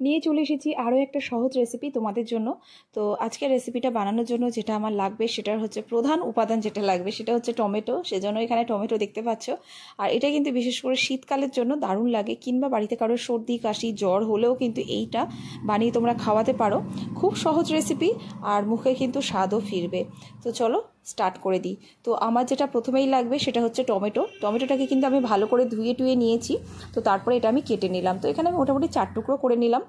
নিয়ে চলে এসেছি আরও একটা সহজ রেসিপি তোমাদের জন্য। তো আজকের রেসিপিটা বানানোর জন্য যেটা আমার লাগবে সেটার হচ্ছে প্রধান উপাদান যেটা লাগবে সেটা হচ্ছে টমেটো। সেজন্য এখানে টমেটো দেখতে পাচ্ছ। আর এটা কিন্তু বিশেষ করে শীতকালের জন্য দারুণ লাগে, কিংবা বাড়িতে কারোর সর্দি কাশি জ্বর হলেও কিন্তু এইটা বানিয়ে তোমরা খাওয়াতে পারো। খুব সহজ রেসিপি আর মুখে কিন্তু স্বাদও ফিরবে। তো চলো স্টার্ট করে দিই। তো আমার যেটা প্রথমেই লাগবে সেটা হচ্ছে টমেটোটাকে কিন্তু আমি ভালো করে ধুয়ে টুয়ে নিয়েছি। তো তারপরে এটা আমি কেটে নিলাম। তো এখানে আমি মোটামুটি 4 টুকরো করে নিলাম।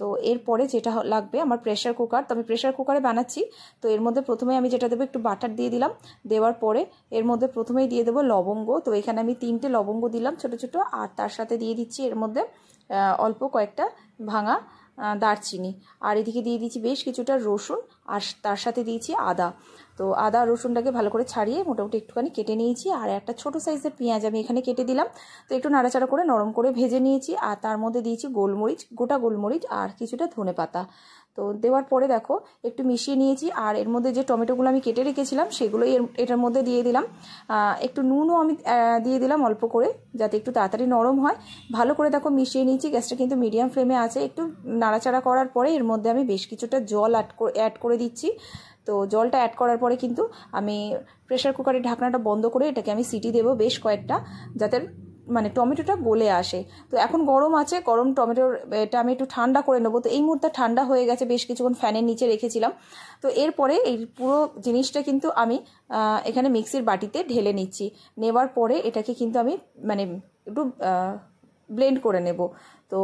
তো এরপরে যেটা লাগবে আমার প্রেশার কুকার। তো আমি প্রেশার কুকারে বানাচ্ছি। তো এর মধ্যে প্রথমে আমি যেটা দেবো একটু বাটার দিয়ে দিলাম। দেওয়ার পরে এর মধ্যে প্রথমেই দিয়ে দেবো লবঙ্গ। তো এখানে আমি 3টে লবঙ্গ দিলাম ছোটো ছোটো, আর তার সাথে দিয়ে দিচ্ছি এর মধ্যে অল্প কয়েকটা ভাঙা দারচিনি। আর এদিকে দিয়ে দিচ্ছি বেশ কিছুটা রসুন, আর তার সাথে দিয়েছি আদা। তো আদা রসুনটাকে ভালো করে ছাড়িয়ে মোটামুটি একটুখানি কেটে নিয়েছি। আর একটা ছোটো সাইজের পেঁয়াজ আমি এখানে কেটে দিলাম। তো একটু নাড়াচাড়া করে নরম করে ভেজে নিয়েছি। আর তার মধ্যে দিয়েছি গোলমরিচ, গোটা গোলমরিচ, আর কিছুটা ধনেপাতা। তো দেওয়ার পরে দেখো একটু মিশিয়ে নিয়েছি। আর এর মধ্যে যে টমেটোগুলো আমি কেটে রেখেছিলাম সেগুলোই এটার মধ্যে দিয়ে দিলাম। একটু নুনও আমি দিয়ে দিলাম অল্প করে, যাতে একটু তাড়াতাড়ি নরম হয়। ভালো করে দেখো মিশিয়ে নিয়েছি। গ্যাসটা কিন্তু মিডিয়াম ফ্লেমে আছে। একটু নাড়াচাড়া করার পরে এর মধ্যে আমি বেশ কিছুটা জল অ্যাড করে দিচ্ছি। তো জলটা অ্যাড করার পরে কিন্তু আমি প্রেশার কুকারের ঢাকনাটা বন্ধ করে এটাকে আমি সিটি দেবো বেশ কয়েকটা, যাতে মানে টমেটোটা গলে আসে। তো এখন গরম আছে, গরম টমেটোর এটা আমি একটু ঠান্ডা করে নেবো। তো এই মুহূর্তে ঠান্ডা হয়ে গেছে, বেশ কিছুক্ষণ ফ্যানের নিচে রেখেছিলাম। তো এরপরে এই পুরো জিনিসটা কিন্তু আমি এখানে মিক্সির বাটিতে ঢেলে নিচ্ছি। নেবার পরে এটাকে কিন্তু আমি মানে একটু ব্লেন্ড করে নেব। তো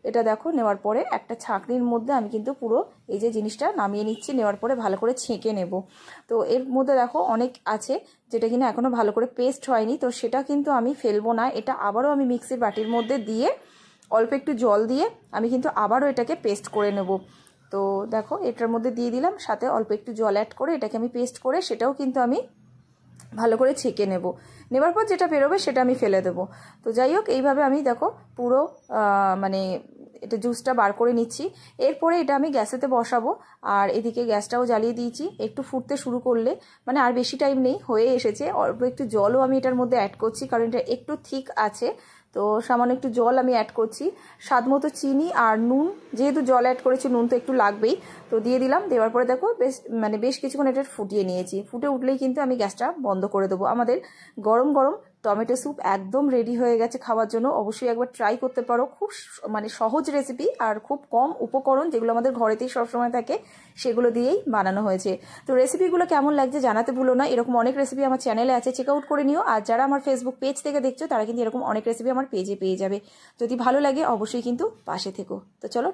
এটা দেখো নেওয়ার পরে একটা ছাঁকনির মধ্যে আমি কিন্তু পুরো এই যে জিনিসটা নামিয়ে নিচ্ছি। নেওয়ার পরে ভালো করে ছেঁকে নেব। তো এর মধ্যে দেখো অনেক আছে যেটা কিনা এখনও ভালো করে পেস্ট হয়নি। তো সেটা কিন্তু আমি ফেলবো না, এটা আবারও আমি মিক্সির বাটির মধ্যে দিয়ে অল্প একটু জল দিয়ে আমি কিন্তু আবারও এটাকে পেস্ট করে নেব। তো দেখো এটার মধ্যে দিয়ে দিলাম, সাথে অল্প একটু জল অ্যাড করে এটাকে আমি পেস্ট করে সেটাও কিন্তু আমি ভালো করে ছেঁকে নেবার পর যেটা বেরোবে সেটা আমি ফেলে দেবো। তো যাই হোক এইভাবে আমি দেখো পুরো মানে এটা জুসটা বার করে নিচ্ছি। এরপরে এটা আমি গ্যাসেতে বসাবো। আর এদিকে গ্যাসটাও জ্বালিয়ে দিয়েছি। একটু ফুটতে শুরু করলে মানে আর বেশি টাইম নেই, হয়ে এসেছে। অল্প একটু জলও আমি এটার মধ্যে অ্যাড করছি, কারণ এটা একটু থিক আছে। তো সামান্য একটু জল আমি অ্যাড করছি, স্বাদ মতো চিনি আর নুন, যেহেতু জল অ্যাড করেছি নুন তো একটু লাগবেই। তো দিয়ে দিলাম। দেওয়ার পরে দেখো বেশ কিছুক্ষণ এটা ফুটিয়ে নিয়েছি। ফুটে উঠলেই কিন্তু আমি গ্যাসটা বন্ধ করে দেবো। আমাদের গরম গরম টমেটো স্যুপ একদম রেডি হয়ে গেছে খাওয়ার জন্য। অবশ্যই একবার ট্রাই করতে পারো। খুব মানে সহজ রেসিপি আর খুব কম উপকরণ, যেগুলো আমাদের ঘরেতেই সবসময় থাকে সেগুলো দিয়েই বানানো হয়েছে। তো রেসিপিগুলো কেমন লাগছে জানাতে ভুলো না। এরকম অনেক রেসিপি আমার চ্যানেলে আছে, চেক আউট করে নিও। আর যারা আমার ফেসবুক পেজ থেকে দেখছো তারা কিন্তু এরকম অনেক রেসিপি আমার পেজে পেয়ে যাবে। যদি ভালো লাগে অবশ্যই কিন্তু পাশে থেকো। তো চলো।